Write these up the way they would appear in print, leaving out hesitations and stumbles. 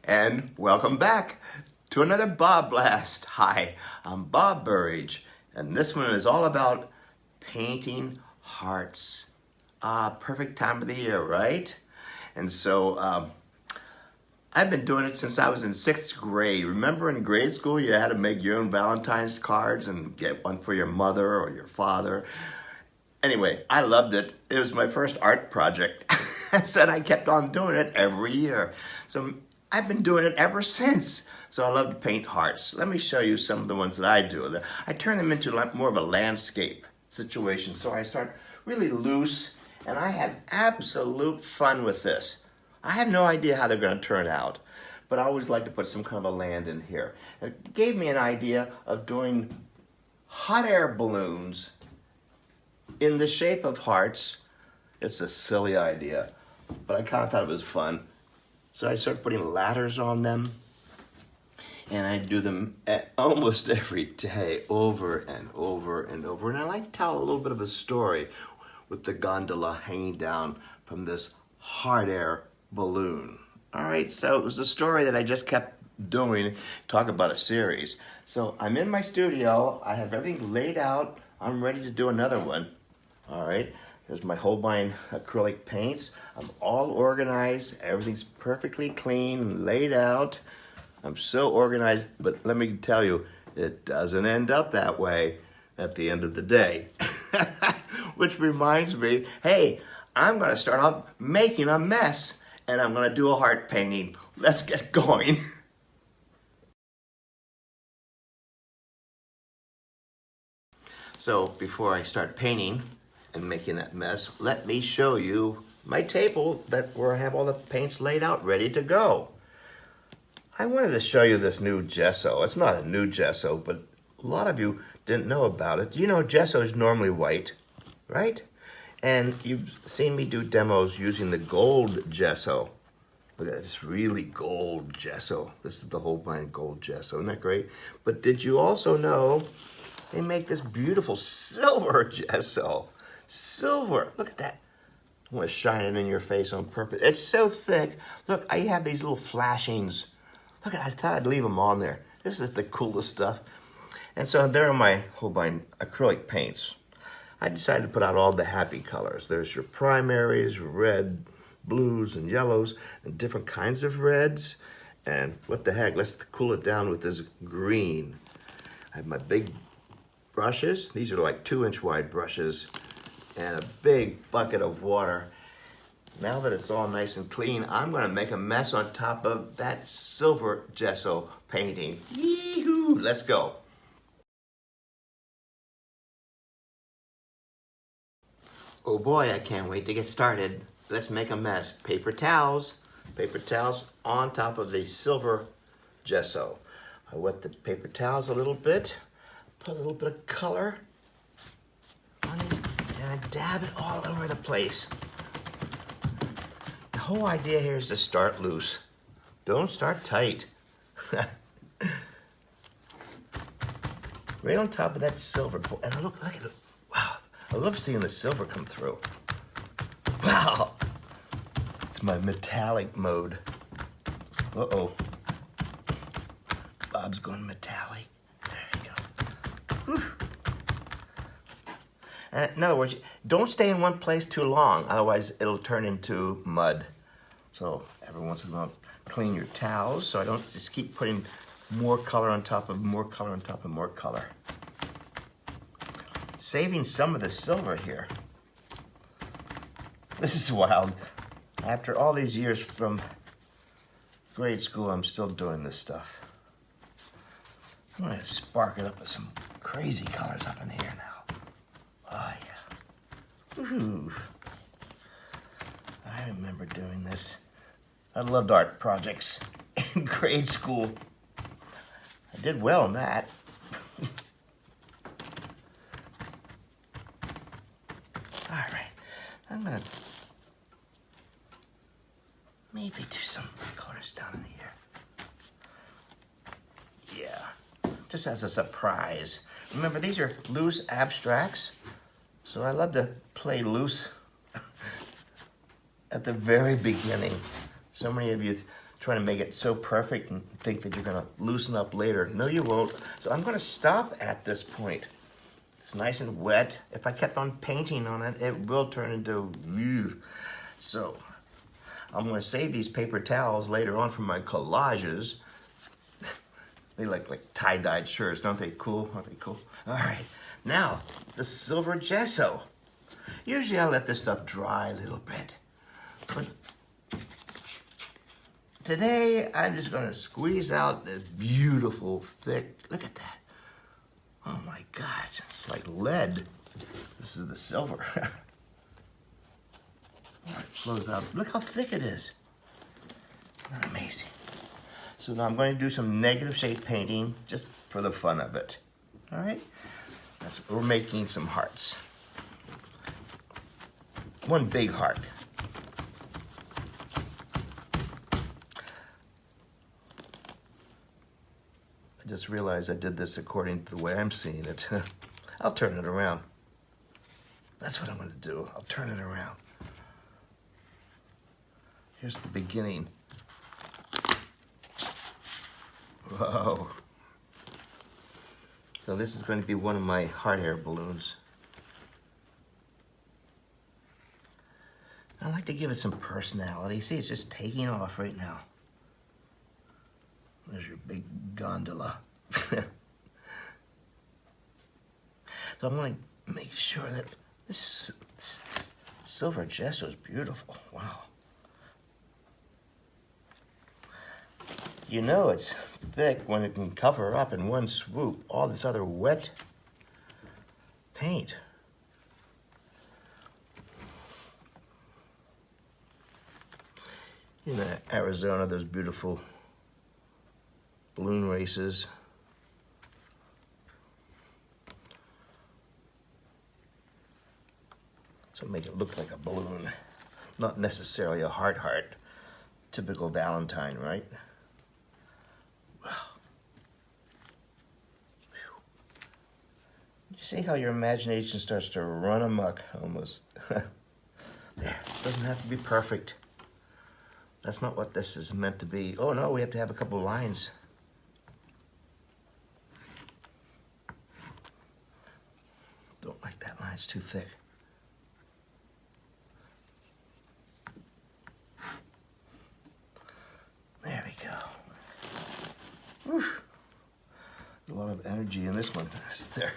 and welcome back to another BobBlast. Hi, I'm Bob Burridge, and this one is all about painting hearts. Perfect time of the year, right? And so I've been doing it since I was in 6th grade. Remember in grade school you had to make your own Valentine's cards and get one for your mother or your father? Anyway, I loved it. It was my first art project. And I kept on doing it every year. So I've been doing it ever since. So I love to paint hearts. Let me show you some of the ones that I do. I turn them into like more of a landscape situation. So I start really loose and I have absolute fun with this. I have no idea how they're going to turn out, but I always like to put some kind of a land in here. It gave me an idea of doing hot air balloons in the shape of hearts. It's a silly idea, but I kind of thought it was fun. So I started putting ladders on them, and I do them almost every day, over and over and over. And I like to tell a little bit of a story with the gondola hanging down from this hot air balloon. All right, so it was a story that I just kept doing, talk about a series. So I'm in my studio, I have everything laid out, I'm ready to do another one. All right, here's my Holbein Acrylic Paints. I'm all organized, everything's perfectly clean and laid out. I'm so organized, but let me tell you, it doesn't end up that way at the end of the day. Which reminds me, hey, I'm gonna start off making a mess and I'm gonna do a heart painting. Let's get going. So before I start painting and making that mess, let me show you my table where I have all the paints laid out ready to go. I wanted to show you this new gesso. It's not a new gesso, but a lot of you didn't know about it. You know, gesso is normally white, right? And you've seen me do demos using the gold gesso. Look at this really gold gesso. This is the Holbein gold gesso. Isn't that great? But did you also know they make this beautiful silver gesso? Silver. Look at that. I want to shine it in your face on purpose. It's so thick. Look, I have these little flashings. Look at, I thought I'd leave them on there. This is the coolest stuff. And so there are my Holbein acrylic paints. I decided to put out all the happy colors. There's your primaries, red, blues, and yellows, and different kinds of reds. And what the heck, let's cool it down with this green. I have my big brushes. These are like 2-inch wide brushes, and a big bucket of water. Now that it's all nice and clean, I'm gonna make a mess on top of that silver gesso painting. Yee-hoo, let's go. Oh boy, I can't wait to get started. Let's make a mess. Paper towels on top of the silver gesso. I wet the paper towels a little bit, put a little bit of color on these, and I dab it all over the place. The whole idea here is to start loose. Don't start tight. Right on top of that silver, and look at it. Wow, I love seeing the silver come through. Wow, it's my metallic mode. Uh-oh. Bob's going metallic. There you go. Whew. And in other words, don't stay in one place too long, otherwise it'll turn into mud. So every once in a while, clean your towels so I don't just keep putting more color on top of more color on top of more color. Saving some of the silver here. This is wild. After all these years from grade school, I'm still doing this stuff. I'm gonna spark it up with some crazy colors up in here now. Oh yeah. Woohoo. I remember doing this. I loved art projects in grade school. I did well in that. All right, I'm gonna maybe do some colors down in here. Yeah, just as a surprise. Remember, these are loose abstracts, so I love to play loose at the very beginning. So many of you trying to make it so perfect and think that you're gonna loosen up later. No, you won't. So I'm gonna stop at this point. It's nice and wet. If I kept on painting on it, it will turn into, so I'm gonna save these paper towels later on for my collages. They look like tie-dyed shirts, don't they? Cool, aren't they cool? All right, now the silver gesso. Usually I let this stuff dry a little bit, but today I'm just gonna squeeze out this beautiful thick, look at that. Oh my gosh, it's like lead. This is the silver. It flows out. Look how thick it is. Isn't that amazing? So now I'm going to do some negative shade painting just for the fun of it. All right? We're making some hearts. One big heart. I just realized I did this according to the way I'm seeing it. I'll turn it around. That's what I'm going to do. I'll turn it around. Here's the beginning. Whoa. So this is going to be one of my hot air balloons. I like to give it some personality. See, it's just taking off right now. There's your big gondola. So I'm going to make sure that this silver gesso is beautiful. Wow. You know it's thick when it can cover up in one swoop all this other wet paint. In Arizona, there's beautiful balloon races. So make it look like a balloon, not necessarily a heart. Typical Valentine, right? Wow. You see how your imagination starts to run amok almost? There, it doesn't have to be perfect. That's not what this is meant to be. Oh no, we have to have a couple lines. Don't like that line, it's too thick. There we go. Whew. A lot of energy in this one. There.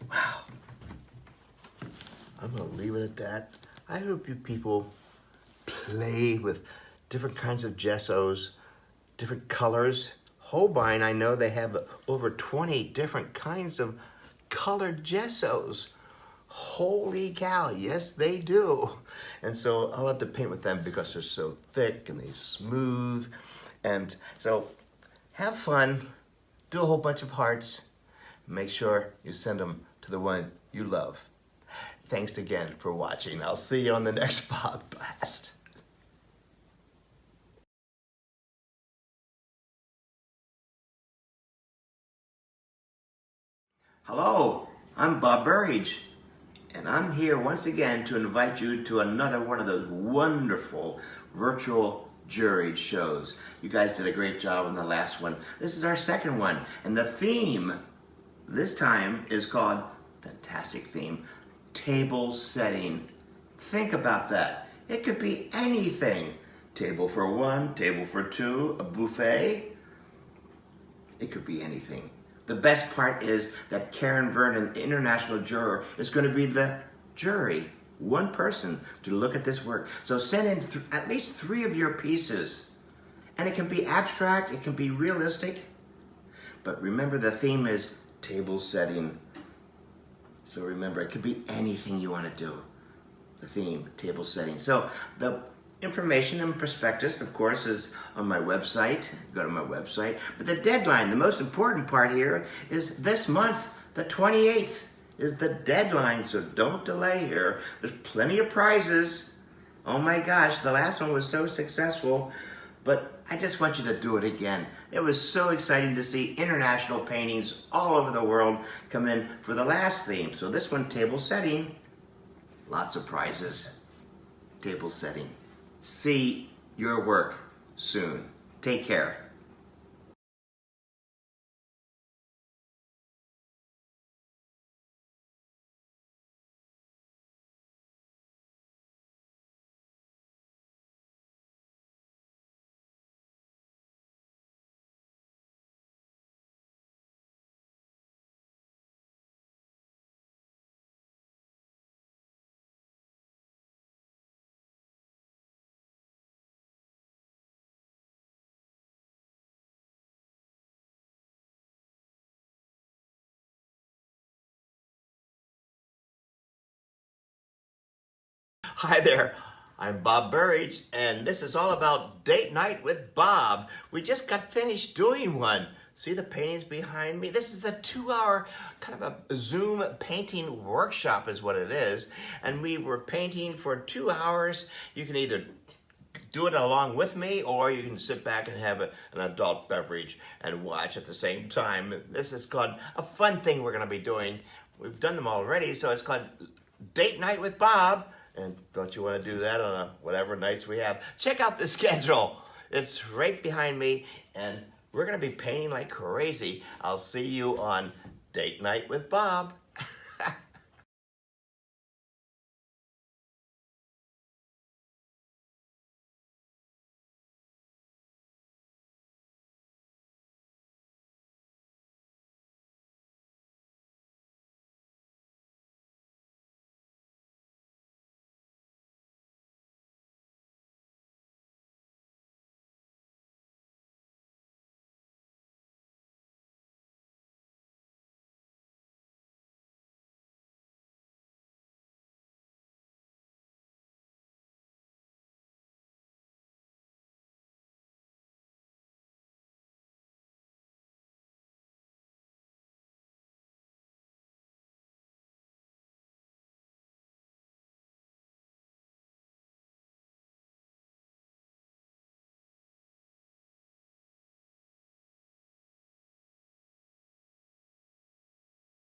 Wow. I'm gonna leave it at that. I hope you people play with different kinds of gessos, different colors. Holbein, I know they have over 20 different kinds of colored gessos. Holy cow, yes they do. And so I love to paint with them because they're so thick and they're smooth. And so have fun, do a whole bunch of hearts. Make sure you send them to the one you love. Thanks again for watching. I'll see you on the next BobBlast. Hello, I'm Bob Burridge, and I'm here once again to invite you to another one of those wonderful virtual juried shows. You guys did a great job on the last one. This is our second one, and the theme this time is called, fantastic theme, table setting. Think about that. It could be anything. Table for one, table for two, a buffet. It could be anything. The best part is that Karen Vernon, international juror, is going to be the jury, one person to look at this work. So send in at least 3 of your pieces. And it can be abstract, it can be realistic. But remember the theme is table setting. So remember, it could be anything you want to do. The theme, table setting. So the information and prospectus, of course, is on my website. Go to my website. But the deadline, the most important part here, is this month, the 28th, is the deadline. So don't delay here. There's plenty of prizes. Oh my gosh, the last one was so successful. But I just want you to do it again. It was so exciting to see international paintings all over the world come in for the last theme. So this one, table setting, lots of prizes. Table setting. See your work soon. Take care. Hi there, I'm Bob Burridge, and this is all about Date Night with Bob. We just got finished doing one. See the paintings behind me? This is a 2-hour kind of a Zoom painting workshop is what it is. And we were painting for 2 hours. You can either do it along with me, or you can sit back and have an adult beverage and watch at the same time. This is called a fun thing we're gonna be doing. We've done them already, so it's called Date Night with Bob. And don't you want to do that on whatever nights we have? Check out the schedule. It's right behind me, and we're going to be painting like crazy. I'll see you on Date Night with Bob.